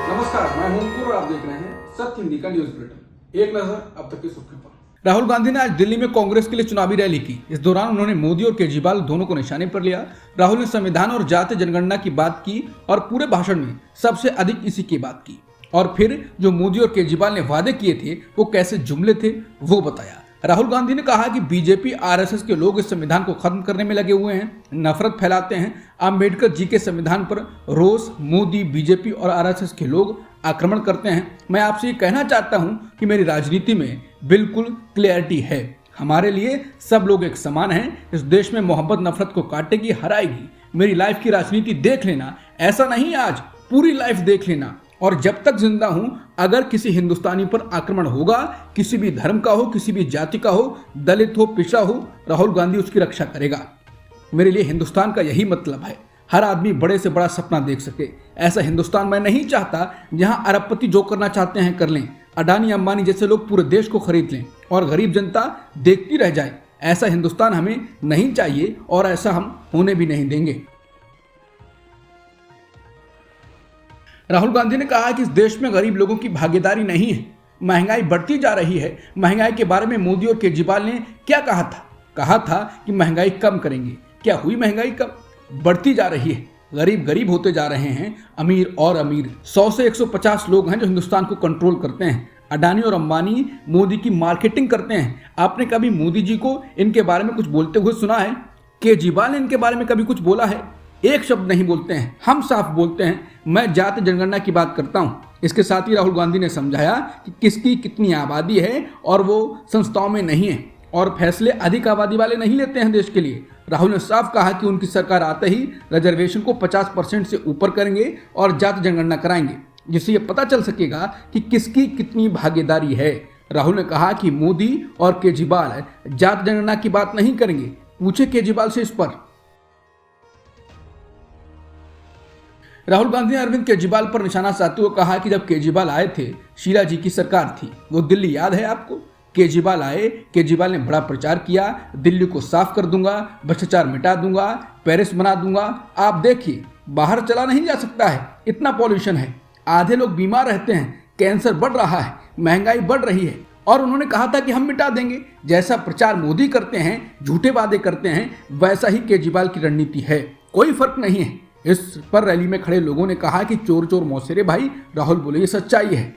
नमस्कार, मैं हूं अंकुर और आप देख रहे हैं सत्य हिंदी का न्यूज बुलेटिन। एक नजर अब तक की सुर्खियों पर। राहुल गांधी ने आज दिल्ली में कांग्रेस के लिए चुनावी रैली की। इस दौरान उन्होंने मोदी और केजरीवाल दोनों को निशाने पर लिया। राहुल ने संविधान और जातीय जनगणना की बात की और पूरे भाषण में सबसे अधिक इसी की बात की और फिर जो मोदी और केजरीवाल ने वादे किए थे वो कैसे जुमले थे वो बताया। राहुल गांधी ने कहा कि बीजेपी आरएसएस के लोग इस संविधान को खत्म करने में लगे हुए हैं, नफरत फैलाते हैं। अंबेडकर जी के संविधान पर रोज मोदी, बीजेपी और आरएसएस के लोग आक्रमण करते हैं। मैं आपसे ये कहना चाहता हूं कि मेरी राजनीति में बिल्कुल क्लियरिटी है। हमारे लिए सब लोग एक समान हैं। इस देश में मोहब्बत नफरत को काटेगी, हराएगी। मेरी लाइफ की राजनीति देख लेना, ऐसा नहीं आज पूरी लाइफ देख लेना। और जब तक जिंदा हूं, अगर किसी हिंदुस्तानी पर आक्रमण होगा, किसी भी धर्म का हो, किसी भी जाति का हो, दलित हो, पिछड़ा हो, राहुल गांधी उसकी रक्षा करेगा। मेरे लिए हिंदुस्तान का यही मतलब है, हर आदमी बड़े से बड़ा सपना देख सके। ऐसा हिंदुस्तान मैं नहीं चाहता जहां अरबपति जो करना चाहते हैं कर लें, अडानी अंबानी जैसे लोग पूरे देश को खरीद लें और गरीब जनता देखती रह जाए। ऐसा हिंदुस्तान हमें नहीं चाहिए और ऐसा हम होने भी नहीं देंगे। राहुल गांधी ने कहा कि इस देश में गरीब लोगों की भागीदारी नहीं है। महंगाई बढ़ती जा रही है। महंगाई के बारे में मोदी और केजरीवाल ने क्या कहा था? कहा था कि महंगाई कम करेंगे। क्या हुई महंगाई कम? बढ़ती जा रही है। गरीब गरीब होते जा रहे हैं, अमीर और अमीर। 100 से 150 लोग हैं जो हिंदुस्तान को कंट्रोल करते हैं। अडानी और अंबानी मोदी की मार्केटिंग करते हैं। आपने कभी मोदी जी को इनके बारे में कुछ बोलते हुए सुना है? केजरीवाल ने इनके बारे में कभी कुछ बोला है? एक शब्द नहीं बोलते हैं। हम साफ बोलते हैं, मैं जाति जनगणना की बात करता हूं। इसके साथ ही राहुल गांधी ने समझाया कि किसकी कितनी आबादी है और वो संस्थाओं में नहीं है और फैसले अधिक आबादी वाले नहीं लेते हैं देश के लिए। राहुल ने साफ कहा कि उनकी सरकार आते ही रिजर्वेशन को 50% से ऊपर करेंगे और जाति जनगणना कराएंगे, जिससे ये पता चल सकेगा कि किसकी कितनी भागीदारी है। राहुल ने कहा कि मोदी और केजरीवाल जाति जनगणना की बात नहीं करेंगे। पूछे केजरीवाल से इस पर। राहुल गांधी ने अरविंद केजरीवाल पर निशाना साधते हुए कहा कि जब केजरीवाल आए थे, शीला जी की सरकार थी, वो दिल्ली याद है आपको? केजरीवाल आए, केजरीवाल ने बड़ा प्रचार किया, दिल्ली को साफ कर दूंगा, भ्रष्टाचार मिटा दूंगा, पेरिस बना दूंगा। आप देखिए, बाहर चला नहीं जा सकता है, इतना पॉल्यूशन है, आधे लोग बीमार रहते हैं, कैंसर बढ़ रहा है, महंगाई बढ़ रही है। और उन्होंने कहा था कि हम मिटा देंगे। जैसा प्रचार मोदी करते हैं, झूठे वादे करते हैं, वैसा ही केजरीवाल की रणनीति है। कोई फर्क नहीं है। इस पर रैली में खड़े लोगों ने कहा कि चोर चोर मौसेरे भाई। राहुल बोले ये सच्चाई है।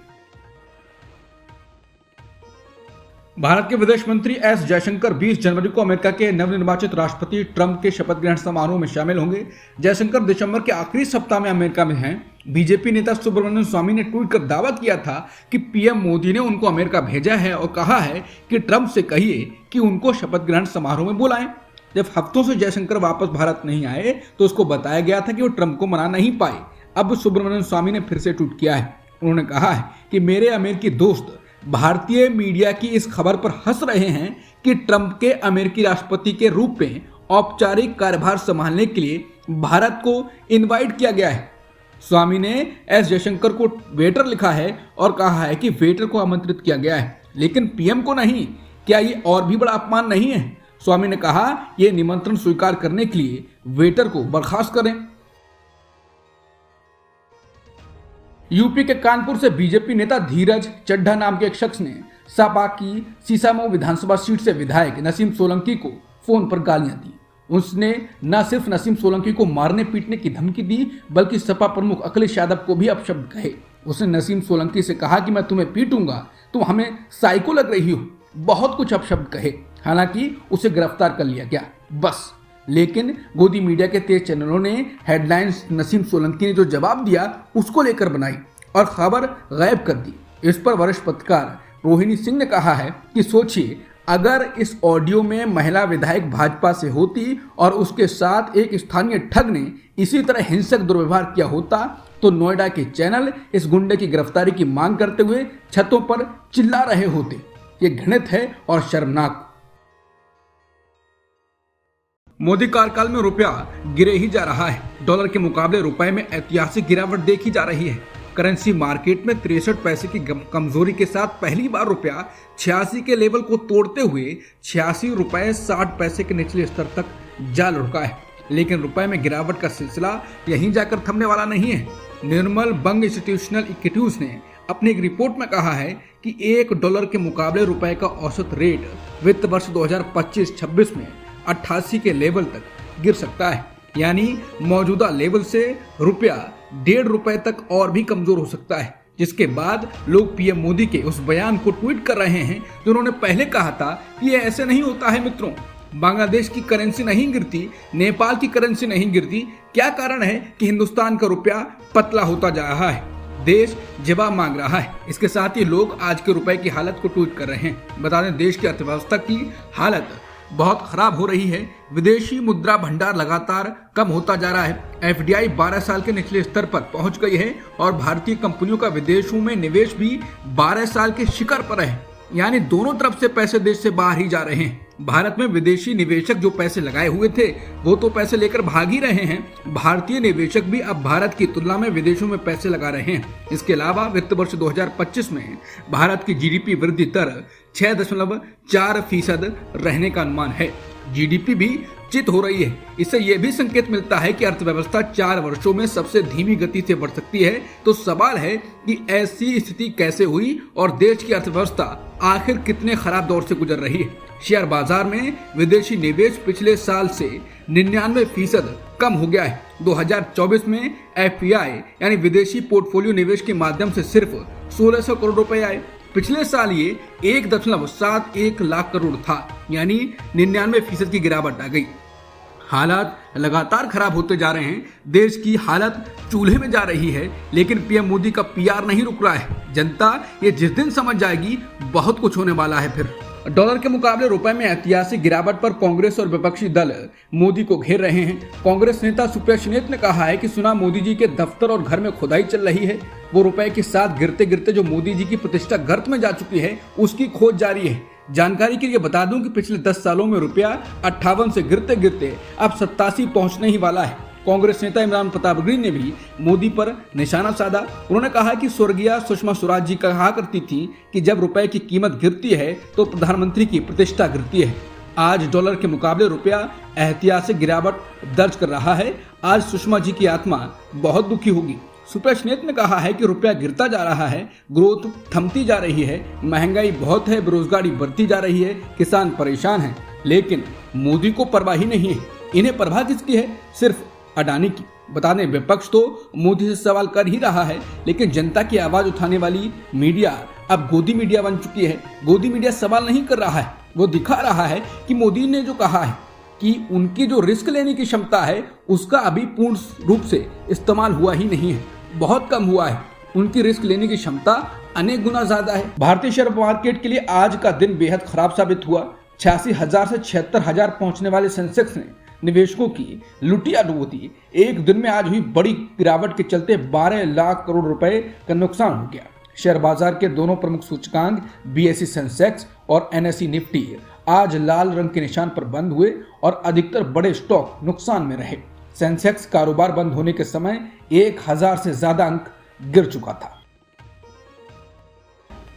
भारत के विदेश मंत्री एस जयशंकर 20 जनवरी को अमेरिका के नवनिर्वाचित राष्ट्रपति ट्रंप के शपथ ग्रहण समारोह में शामिल होंगे। जयशंकर दिसंबर के आखिरी सप्ताह में अमेरिका में हैं। बीजेपी नेता सुब्रमण्यम स्वामी ने ट्वीट कर दावा किया था कि पीएम मोदी ने उनको अमेरिका भेजा है और कहा है कि ट्रंप से कहिए कि उनको शपथ ग्रहण समारोह में बुलाएं। जब हफ्तों से जयशंकर वापस भारत नहीं आए तो उसको बताया गया था कि वो ट्रंप को मना नहीं पाए। अब सुब्रमण्यम स्वामी ने फिर से ट्वीट किया है। उन्होंने कहा है कि मेरे अमेरिकी दोस्त भारतीय मीडिया की इस खबर पर हंस रहे हैं कि ट्रंप के अमेरिकी राष्ट्रपति के रूप में औपचारिक कार्यभार संभालने के लिए भारत को इनवाइट किया गया है। स्वामी ने एस जयशंकर को वेटर लिखा है और कहा है कि वेटर को आमंत्रित किया गया है, लेकिन पीएम को नहीं। क्या ये और भी बड़ा अपमान नहीं है? स्वामी ने कहा यह निमंत्रण स्वीकार करने के लिए वेटर को बर्खास्त करें। यूपी के कानपुर से बीजेपी नेता धीरज चड्ढा नाम के एक शख्स ने सपा की सीसामऊ विधानसभा सीट से विधायक नसीम सोलंकी को फोन पर गालियां दी। उसने न सिर्फ नसीम सोलंकी को मारने पीटने की धमकी दी, बल्कि सपा प्रमुख अखिलेश यादव को भी अपशब्द कहे। उसने नसीम सोलंकी से कहा कि मैं तुम्हें पीटूंगा, तुम हमें साइको लग रही हो। बहुत कुछ अपशब्द कहे। हालांकि उसे गिरफ्तार कर लिया गया बस। लेकिन गोदी मीडिया के तेज चैनलों ने हेडलाइंस नसीम सोलंकी ने जो जवाब दिया उसको लेकर बनाई और खबर गायब कर दी। इस पर वरिष्ठ पत्रकार रोहिणी सिंह ने कहा है कि सोचिए, अगर इस ऑडियो में महिला विधायक भाजपा से होती और उसके साथ एक स्थानीय ठग ने इसी तरह हिंसक दुर्व्यवहार किया होता तो नोएडा के चैनल इस गुंडे की गिरफ्तारी की मांग करते हुए छतों पर चिल्ला रहे होते। ये घृणित है और शर्मनाक। मोदी कार्यकाल में रुपया गिरे ही जा रहा है। डॉलर के मुकाबले रुपए में ऐतिहासिक गिरावट देखी जा रही है। करेंसी मार्केट में 63 पैसे की कमजोरी के साथ पहली बार रुपया 86 के लेवल को तोड़ते हुए 86 रुपए 60 पैसे के निचले स्तर तक जा लुढ़का है। लेकिन रुपए में गिरावट का सिलसिला यहीं जाकर थमने वाला नहीं है। निर्मल बंग इंस्टीट्यूशनल इक्विटीज ने अपनी एक रिपोर्ट में कहा है कि $1 के मुकाबले रुपए का औसत रेट वित्त वर्ष 2025-26 में 88 के लेवल तक गिर सकता है। यानी मौजूदा लेवल से रुपया ₹1.5 तक और भी कमजोर हो सकता है, जिसके बाद लोग पीएम मोदी के उस बयान को ट्वीट कर रहे हैं जो उन्होंने पहले कहा था कि ये ऐसे नहीं होता है मित्रों। बांग्लादेश की करेंसी नहीं गिरती, नेपाल की करेंसी नहीं गिरती। क्या कारण है कि हिंदुस्तान का रुपया पतला होता जा रहा है? देश जवाब मांग रहा है। इसके साथ ही लोग आज के रुपए की हालत को ट्वीट कर रहे हैं। बता दें, देश की अर्थव्यवस्था की हालत बहुत खराब हो रही है। विदेशी मुद्रा भंडार लगातार कम होता जा रहा है। एफडीआई 12 साल के निचले स्तर पर पहुंच गई है और भारतीय कंपनियों का विदेशों में निवेश भी 12 साल के शिखर पर है। यानी दोनों तरफ से पैसे देश से बाहर ही जा रहे हैं। भारत में विदेशी निवेशक जो पैसे लगाए हुए थे वो तो पैसे लेकर भाग ही रहे हैं। भारतीय निवेशक भी अब भारत की तुलना में विदेशों में पैसे लगा रहे हैं। इसके अलावा वित्त वर्ष 2025 में भारत की जीडीपी वृद्धि दर 6.4% रहने का अनुमान है। जीडीपी भी चित हो रही है। इससे यह भी संकेत मिलता है कि अर्थव्यवस्था 4 वर्षों में सबसे धीमी गति से बढ़ सकती है। तो सवाल है कि ऐसी स्थिति कैसे हुई और देश की अर्थव्यवस्था आखिर कितने खराब दौर से गुजर रही है। शेयर बाजार में विदेशी निवेश पिछले साल से 99% कम हो गया है। 2024 में एफपीआई यानी विदेशी पोर्टफोलियो निवेश के माध्यम से सिर्फ 1600 करोड़ रुपए आए। पिछले साल ये 1.71 लाख करोड़ था, यानी 99% की गिरावट आ गई। हालात लगातार खराब होते जा रहे हैं। देश की हालत चूल्हे में जा रही है, लेकिन पीएम मोदी का पीआर नहीं रुक रहा है। जनता ये जिस दिन समझ जाएगी बहुत कुछ होने वाला है। फिर डॉलर के मुकाबले रुपए में ऐतिहासिक गिरावट पर कांग्रेस और विपक्षी दल मोदी को घेर रहे हैं। कांग्रेस नेता सुप्रिया ने कहा है कि सुना मोदी जी के दफ्तर और घर में खुदाई चल रही है। वो रुपए के साथ गिरते गिरते जो मोदी जी की प्रतिष्ठा गर्त में जा चुकी है उसकी खोज जारी है। जानकारी के लिए बता दूं कि पिछले 10 सालों में रुपया 58 से गिरते गिरते अब 87 पहुंचने ही वाला है। कांग्रेस नेता इमरान प्रतापगढ़ी ने भी मोदी पर निशाना साधा। उन्होंने कहा कि स्वर्गीय सुषमा स्वराज जी कहा करती थी कि जब रुपए की कीमत गिरती है तो प्रधानमंत्री की प्रतिष्ठा गिरती है। आज डॉलर के मुकाबले रुपया ऐतिहासिक गिरावट दर्ज कर रहा है। आज सुषमा जी की आत्मा बहुत दुखी होगी। सुप्रिया ने कहा है कि रुपया गिरता जा रहा है, ग्रोथ थमती जा रही है, महंगाई बहुत है, बेरोजगारी बढ़ती जा रही है, किसान परेशान हैं, लेकिन मोदी को परवाह ही नहीं है। इन्हें परवाह किसकी है? सिर्फ अडानी की। बता दें, विपक्ष तो मोदी से सवाल कर ही रहा है, लेकिन जनता की आवाज उठाने वाली मीडिया अब गोदी मीडिया बन चुकी है। गोदी मीडिया सवाल नहीं कर रहा है, वो दिखा रहा है कि मोदी ने जो कहा है कि उनकी जो रिस्क लेने की क्षमता है उसका अभी पूर्ण रूप से इस्तेमाल हुआ ही नहीं है, बहुत कम हुआ है। उनकी रिस्क लेने की क्षमता अनेक गुना ज्यादा है। भारतीय शेयर मार्केट के लिए आज का दिन बेहद खराब साबित हुआ। 86,000 से 76,000 पहुंचने वाले सेंसेक्स ने निवेशकों की लुटिया डुबो दी। एक दिन में आज हुई बड़ी गिरावट के चलते 12 लाख करोड़ रुपए का नुकसान हो गया। शेयर बाजार के दोनों प्रमुख सूचकांक बीएसई सेंसेक्स और एनएसई निफ्टी आज लाल रंग के निशान पर बंद हुए और अधिकतर बड़े स्टॉक नुकसान में रहे। सेंसेक्स कारोबार बंद होने के समय 1000 से ज्यादा अंक गिर चुका था।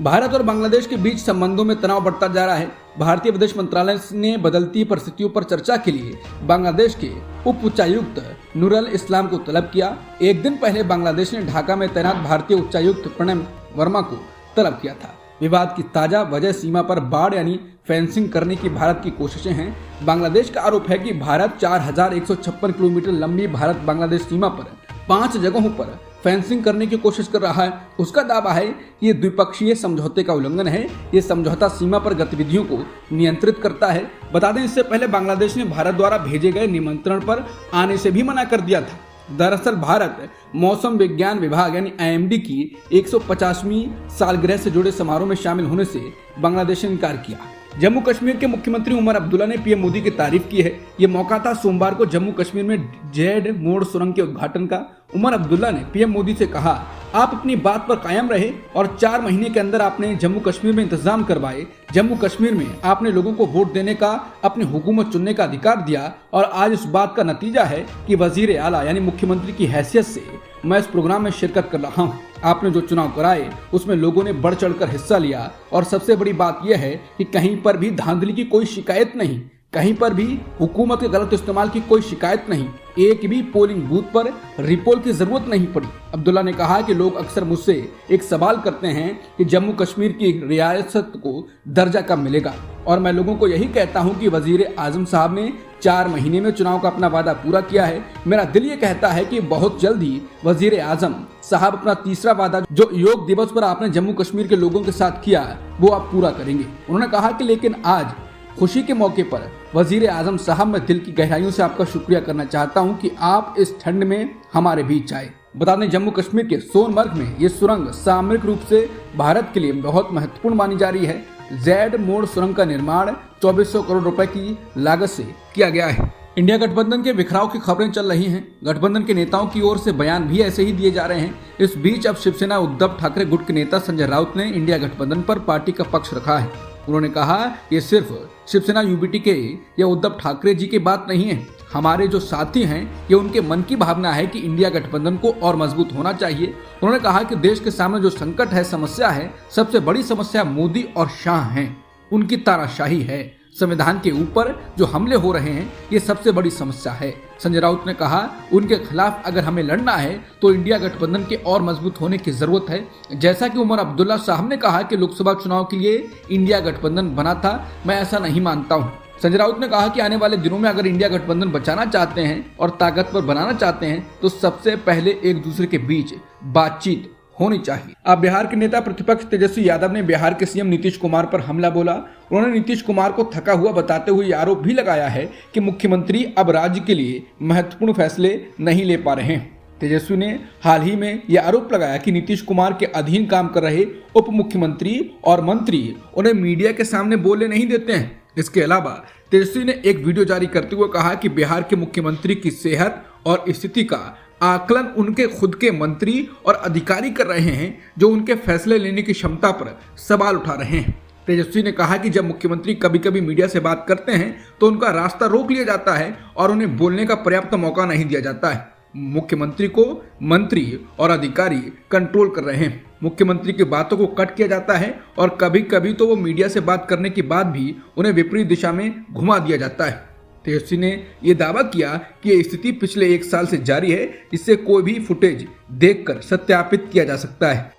भारत और बांग्लादेश के बीच संबंधों में तनाव बढ़ता जा रहा है। भारतीय विदेश मंत्रालय ने बदलती परिस्थितियों पर चर्चा के लिए बांग्लादेश के उप उच्चायुक्त नूरुल इस्लाम को तलब किया। एक दिन पहले बांग्लादेश ने ढाका में तैनात भारतीय उच्चायुक्त प्रणय वर्मा को तलब किया था। विवाद की ताजा वजह सीमा पर बाड़ यानी फेंसिंग करने की भारत की कोशिशें हैं। बांग्लादेश का आरोप है कि भारत 4156 किलोमीटर लंबी भारत बांग्लादेश सीमा पर 5 जगहों पर फेंसिंग करने की कोशिश कर रहा है। उसका दावा है कि ये द्विपक्षीय समझौते का उल्लंघन है। ये समझौता सीमा पर गतिविधियों को नियंत्रित करता है। बता दें, इससे पहले बांग्लादेश ने भारत द्वारा भेजे गए निमंत्रण पर आने से भी मना कर दिया था। दरअसल भारत मौसम विज्ञान विभाग यानी आईएमडी की 150वीं सालगिरह से जुड़े समारोह में शामिल होने से बांग्लादेश ने इनकार किया। जम्मू कश्मीर के मुख्यमंत्री उमर अब्दुल्ला ने पीएम मोदी की तारीफ की है। ये मौका था सोमवार को जम्मू कश्मीर में जेड मोड़ सुरंग के उद्घाटन का। उमर अब्दुल्ला ने पीएम मोदी से कहा, आप अपनी बात पर कायम रहे और 4 महीने के अंदर आपने जम्मू कश्मीर में इंतजाम करवाए। जम्मू कश्मीर में आपने लोगों को वोट देने का, अपनी हुकूमत चुनने का अधिकार दिया और आज इस बात का नतीजा है कि वजीर आला यानी मुख्यमंत्री की हैसियत से मैं इस प्रोग्राम में शिरकत कर रहा हूँ। आपने जो चुनाव कराए उसमें लोगों ने बढ़ चढ़कर हिस्सा लिया और सबसे बड़ी बात यह है कि कहीं पर भी धांधली की कोई शिकायत नहीं, कहीं पर भी हुकूमत के गलत इस्तेमाल की कोई शिकायत नहीं, एक भी पोलिंग बूथ पर रिपोल की जरूरत नहीं पड़ी। अब्दुल्ला ने कहा कि लोग अक्सर मुझसे एक सवाल करते हैं कि जम्मू कश्मीर की रियासत को दर्जा कब मिलेगा, और मैं लोगों को यही कहता हूं कि वजीर आजम साहब ने 4 महीने में चुनाव का अपना वादा पूरा किया है। मेरा दिल ये कहता है कि बहुत जल्द ही वजीर आजम साहब अपना तीसरा वादा जो योग दिवस पर आपने जम्मू कश्मीर के लोगों के साथ किया वो आप पूरा करेंगे। उन्होंने कहा कि लेकिन आज खुशी के मौके पर वजीर आजम साहब, मैं दिल की गहराइयों से आपका शुक्रिया करना चाहता हूं कि आप इस ठंड में हमारे बीच आए। बता दें, जम्मू कश्मीर के सोनमर्ग में ये सुरंग सामरिक रूप से भारत के लिए बहुत महत्वपूर्ण मानी जा रही है। जेड मोड़ सुरंग का निर्माण 2400 करोड़ रुपए की लागत से किया गया है। इंडिया गठबंधन के बिखराव की खबरें चल रही हैं। गठबंधन के नेताओं की ओर से बयान भी ऐसे ही दिए जा रहे हैं। इस बीच अब शिवसेना उद्धव ठाकरे गुट के नेता संजय राउत ने इंडिया गठबंधन पर पार्टी का पक्ष रखा है। उन्होंने कहा, ये सिर्फ शिवसेना यूबीटी के या उद्धव ठाकरे जी की बात नहीं है, हमारे जो साथी हैं ये उनके मन की भावना है कि इंडिया गठबंधन को और मजबूत होना चाहिए। उन्होंने कहा कि देश के सामने जो संकट है, समस्या है, सबसे बड़ी समस्या मोदी और शाह हैं, उनकी तानाशाही है। संविधान के ऊपर जो हमले हो रहे हैं ये सबसे बड़ी समस्या है। संजय राउत ने कहा, उनके खिलाफ अगर हमें लड़ना है तो इंडिया गठबंधन के और मजबूत होने की जरूरत है। जैसा कि उमर अब्दुल्ला साहब ने कहा कि लोकसभा चुनाव के लिए इंडिया गठबंधन बना था, मैं ऐसा नहीं मानता हूँ। संजय राउत ने कहा कि आने वाले दिनों में अगर इंडिया गठबंधन बचाना चाहते हैं और ताकतवर बनाना चाहते हैं तो सबसे पहले एक दूसरे के बीच बातचीत होनी चाहिए। अब बिहार के नेता प्रतिपक्ष तेजस्वी यादव ने बिहार के सीएम नीतीश कुमार पर हमला बोला। उन्होंने नीतीश कुमार को थका हुआ बताते हुए आरोप भी लगाया है कि मुख्यमंत्री अब राज्य के लिए महत्वपूर्ण फैसले नहीं ले पा रहे हैं। तेजस्वी ने हाल ही में यह आरोप लगाया कि नीतीश कुमार के अधीन काम कर रहे उप मुख्यमंत्री और मंत्री उन्हें मीडिया के सामने बोलने नहीं देते हैं। इसके अलावा तेजस्वी ने एक वीडियो जारी करते हुए कहा कि बिहार के मुख्यमंत्री की सेहत और स्थिति का आकलन उनके खुद के मंत्री और अधिकारी कर रहे हैं, जो उनके फैसले लेने की क्षमता पर सवाल उठा रहे हैं। तेजस्वी ने कहा कि जब मुख्यमंत्री कभी कभी मीडिया से बात करते हैं तो उनका रास्ता रोक लिया जाता है और उन्हें बोलने का पर्याप्त मौका नहीं दिया जाता है। मुख्यमंत्री को मंत्री और अधिकारी कंट्रोल कर रहे हैं। मुख्यमंत्री की बातों को कट किया जाता है और कभी कभी तो वो मीडिया से बात करने के बाद भी उन्हें विपरीत दिशा में घुमा दिया जाता है। तेजस्वी ने यह दावा किया कि यह स्थिति पिछले 1 साल से जारी है, जिससे कोई भी फुटेज देखकर सत्यापित किया जा सकता है।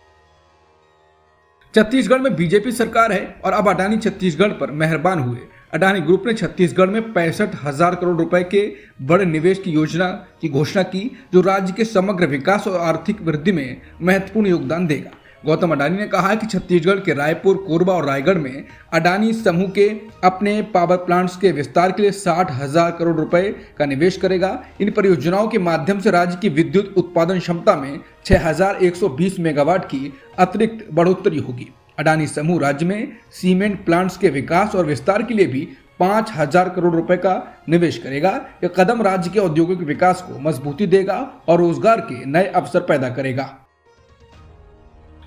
छत्तीसगढ़ में बीजेपी सरकार है और अब अडानी छत्तीसगढ़ पर मेहरबान हुए। अडानी ग्रुप ने छत्तीसगढ़ में 65,000 करोड़ रुपए के बड़े निवेश की योजना की घोषणा की, जो राज्य के समग्र विकास और आर्थिक वृद्धि में महत्वपूर्ण योगदान देगा। गौतम अडानी ने कहा कि छत्तीसगढ़ के रायपुर, कोरबा और रायगढ़ में अडानी समूह के अपने पावर प्लांट्स के विस्तार के लिए 60,000 करोड़ रुपए का निवेश करेगा। इन परियोजनाओं के माध्यम से राज्य की विद्युत उत्पादन क्षमता में 6,120 मेगावाट की अतिरिक्त बढ़ोतरी होगी। अडानी समूह राज्य में सीमेंट प्लांट्स के विकास और विस्तार के लिए भी 5,000 करोड़ रुपए का निवेश करेगा। यह कदम राज्य के औद्योगिक विकास को मजबूती देगा और रोजगार के नए अवसर पैदा करेगा।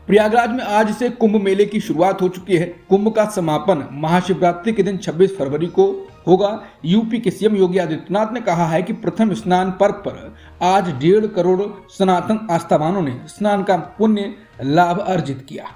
प्रयागराज में आज से कुंभ मेले की शुरुआत हो चुकी है। कुंभ का समापन महाशिवरात्रि के दिन 26 फरवरी को होगा। यूपी के सीएम योगी आदित्यनाथ ने कहा है कि प्रथम स्नान पर्व पर आज 1.5 करोड़ सनातन आस्थावानों ने स्नान का पुण्य लाभ अर्जित किया।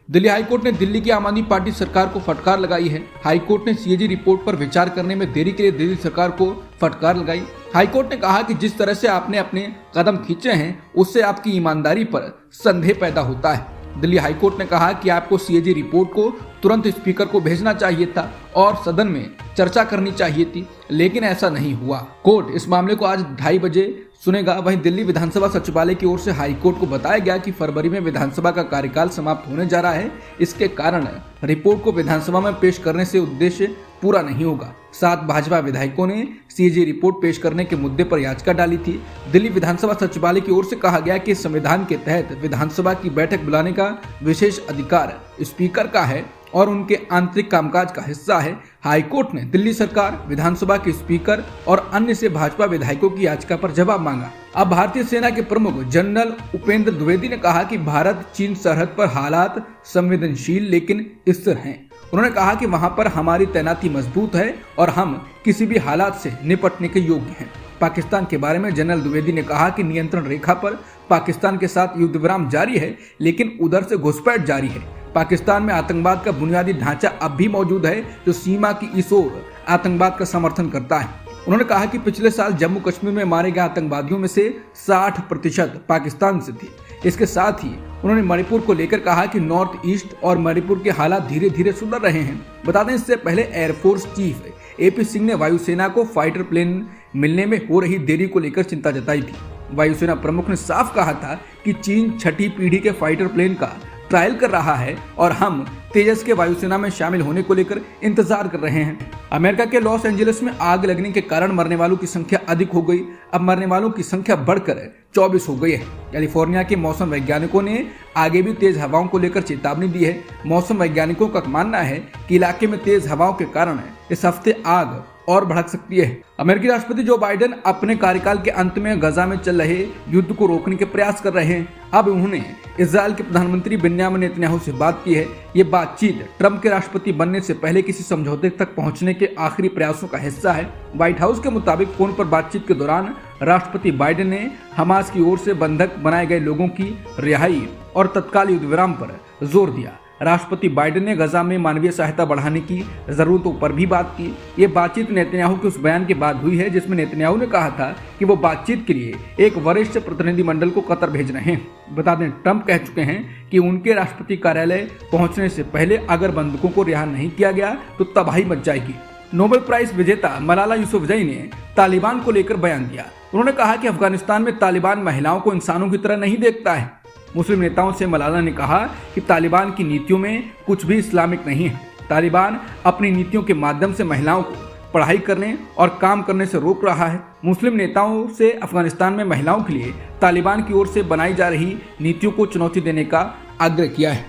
दिल्ली हाईकोर्ट ने दिल्ली की आम आदमी पार्टी सरकार को फटकार लगाई है। हाईकोर्ट ने सीएजी रिपोर्ट पर विचार करने में देरी के लिए दिल्ली सरकार को फटकार लगाई। हाईकोर्ट ने कहा कि जिस तरह से आपने अपने कदम खींचे हैं उससे आपकी ईमानदारी पर संदेह पैदा होता है। दिल्ली हाईकोर्ट ने कहा कि आपको सीएजी रिपोर्ट को तुरंत स्पीकर को भेजना चाहिए था और सदन में चर्चा करनी चाहिए थी, लेकिन ऐसा नहीं हुआ। कोर्ट इस मामले को आज 2:30 बजे सुनेगा। वहीं दिल्ली विधानसभा सचिवालय की ओर से हाईकोर्ट को बताया गया कि फरवरी में विधानसभा का कार्यकाल समाप्त होने जा रहा है। इसके कारण रिपोर्ट को विधानसभा में पेश करने से उद्देश्य पूरा नहीं होगा। 7 भाजपा विधायकों ने सीएजी रिपोर्ट पेश करने के मुद्दे पर याचिका डाली थी। दिल्ली विधानसभा सचिवालय की ओर से कहा गया कि संविधान के तहत विधानसभा की बैठक बुलाने का विशेष अधिकार स्पीकर का है और उनके आंतरिक कामकाज का हिस्सा है। हाईकोर्ट ने दिल्ली सरकार, विधानसभा के स्पीकर और अन्य से भाजपा विधायकों की याचिका पर जवाब मांगा। अब भारतीय सेना के प्रमुख जनरल उपेंद्र द्विवेदी ने कहा कि भारत चीन सरहद पर हालात संवेदनशील लेकिन स्थिर हैं। उन्होंने कहा कि वहां पर हमारी तैनाती मजबूत है और हम किसी भी हालात से निपटने के योग्य हैं। पाकिस्तान के बारे में जनरल द्विवेदी ने कहा कि नियंत्रण रेखा पर पाकिस्तान के साथ युद्ध विराम जारी है, लेकिन उधर से घुसपैठ जारी है। पाकिस्तान में आतंकवाद का बुनियादी ढांचा अब भी मौजूद है जो सीमा की इस ओर आतंकवाद का समर्थन करता है। उन्होंने कहा कि पिछले साल जम्मू कश्मीर में मारे गए आतंकवादियों में से 60% पाकिस्तान से थे। इसके साथ ही उन्होंने मणिपुर को लेकर कहा कि नॉर्थ ईस्ट और मणिपुर के हालात धीरे धीरे सुधर रहे हैं। बता दें, इससे पहले एयरफोर्स चीफ AP सिंह ने वायुसेना को फाइटर प्लेन मिलने में हो रही देरी को लेकर चिंता जताई थी। वायुसेना प्रमुख ने साफ कहा था कि चीन छठी पीढ़ी के फाइटर प्लेन का ट्रायल कर रहा है और हम तेजस के वायुसेना में शामिल होने को लेकर इंतजार कर रहे हैं। अमेरिका के लॉस एंजलिस में आग लगने के कारण मरने वालों की संख्या अधिक हो गई। अब मरने वालों की संख्या बढ़कर 24 हो गई है। कैलिफोर्निया के मौसम वैज्ञानिकों ने आगे भी तेज हवाओं को लेकर चेतावनी दी है। मौसम वैज्ञानिकों का मानना है कि इलाके में तेज हवाओं के कारण इस हफ्ते आग और भड़क सकती है। अमेरिकी राष्ट्रपति जो बाइडेन अपने कार्यकाल के अंत में गजा में चल रहे युद्ध को रोकने के प्रयास कर रहे हैं। अब उन्होंने इजराइल के प्रधानमंत्री बेंजामिन नेतन्याहू से बात की है। ये बातचीत ट्रंप के राष्ट्रपति बनने से पहले किसी समझौते तक पहुंचने के आखिरी प्रयासों का हिस्सा है। व्हाइट हाउस के मुताबिक फोन पर बातचीत के दौरान राष्ट्रपति बाइडेन ने हमास की ओर से बंधक बनाए गए लोगों की रिहाई और तत्काल युद्ध विराम पर जोर दिया। राष्ट्रपति बाइडेन ने गजा में मानवीय सहायता बढ़ाने की जरूरतों पर भी बात की। ये बातचीत नेतन्याहू के उस बयान के बाद हुई है जिसमें नेतन्याहू ने कहा था कि वो बातचीत के लिए एक वरिष्ठ प्रतिनिधिमंडल को कतर भेज रहे हैं। बता दें, ट्रंप कह चुके हैं कि उनके राष्ट्रपति कार्यालय पहुंचने से पहले अगर बंधकों को रिहा नहीं किया गया तो तबाही मच जाएगी। नोबेल प्राइज विजेता मलाला यूसुफजई ने तालिबान को लेकर बयान दिया। उन्होंने कहा कि अफगानिस्तान में तालिबान महिलाओं को इंसानों की तरह नहीं देखता है। मुस्लिम नेताओं से मलाला ने कहा कि तालिबान की नीतियों में कुछ भी इस्लामिक नहीं है। तालिबान अपनी नीतियों के माध्यम से महिलाओं को पढ़ाई करने और काम करने से रोक रहा है। मुस्लिम नेताओं से अफगानिस्तान में महिलाओं के लिए तालिबान की ओर से बनाई जा रही नीतियों को चुनौती देने का आग्रह किया है।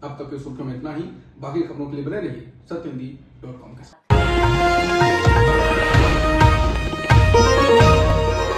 अब तक की सुर्खियों में इतना ही। बाकी खबरों के लिए बने रहिए सत्यहिंदी.com के साथ।